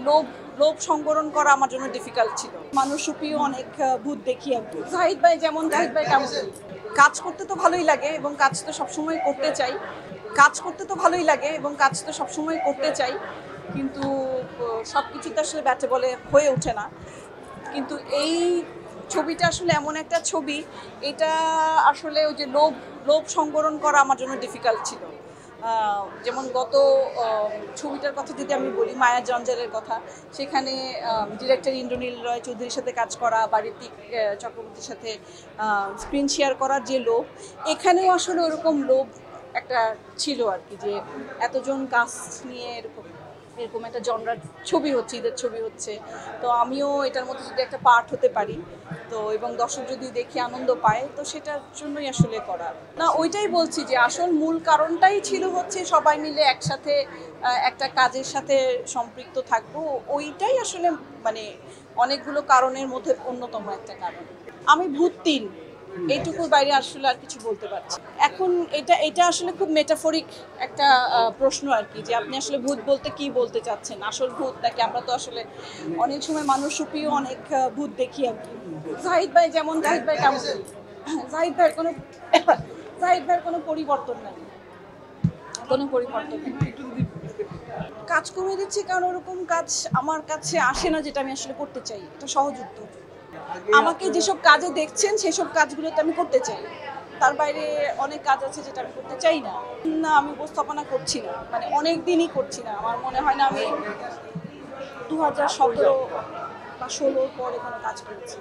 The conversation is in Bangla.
লোভ লোভ সংবরণ করা আমার জন্য ডিফিকাল্ট ছিল। মানুষরূপীও অনেক ভূত দেখি আর কি। জাহিদ ভাই যেমন, জাহিদ ভাই তেমন। কাজ করতে তো ভালোই লাগে এবং কাজ তো সবসময় করতে চাই। কিন্তু সব কিছুতে আসলে ব্যাটে বলে হয়ে ওঠে না। কিন্তু এই ছবিটা আসলে এমন একটা ছবি, এটা আসলে ওই যে লোভ লোভ সংবরণ করা আমার জন্য ডিফিকাল্ট ছিল। যেমন গত ছবিটার কথা যদি আমি বলি, মায়া জঞ্জালের কথা, সেখানে ডিরেক্টর ইন্দ্রনীল রয় চৌধুরীর সাথে কাজ করা বা ঋত্বিক চক্রবর্তীর সাথে স্ক্রিন শেয়ার করার যে লোভ, এখানেও আসলে ওরকম লোভ একটা ছিল আর কি, যে এতজন কাস্ট নিয়ে এরকম এরকম একটা জনরার ছবি হচ্ছে, ঈদের ছবি হচ্ছে, তো আমিও এটার মধ্যে যদি একটা পার্ট হতে পারি, তো এবং দর্শক যদি দেখে আনন্দ পায়, তো সেটার জন্যই আসলে করা। না, ওইটাই বলছি যে আসল মূল কারণটাই ছিল হচ্ছে সবাই মিলে একসাথে একটা কাজের সাথে সম্পৃক্ত থাকবো। ওইটাই আসলে মানে অনেকগুলো কারণের মধ্যে অন্যতম একটা কারণ। আমি ভূত ৩, এইটুকুর বাইরে আসলে আর কিছু বলতে পারছি। এখন এটা আসলে খুব মেটাফরিক একটা প্রশ্ন আর কি, যে আপনি আসলে ভূত বলতে কি বলতে চাচ্ছেন, আসল ভূত নাকি? আমরা তো আসলে অনেক সময় মানুষরূপীও অনেক ভূত দেখি আর কি। জাহিদ ভাই যেমন, জাহিদ ভাই তেমন। জাহিদ ভাইয়ের কোনো জাহিদ ভাইয়ের কোনো পরিবর্তন নাই, কোনো পরিবর্তন নেই। কাজ কমিয়ে দিচ্ছি কারণ ওরকম কাজ আমার কাছে আসে না যেটা আমি আসলে করতে চাই। এটা সহজ উত্তর। আমাকে যেসব কাজে দেখছেন সেসব কাজগুলোতে আমি করতে চাই, তার বাইরে অনেক কাজ আছে যেটা আমি করতে চাই না। না, আমি উপস্থাপনা করছি না, মানে অনেক দিনই করছি না। আমার মনে হয় না আমি 2017 বা 2016 পরে কোনো কাজ করেছি।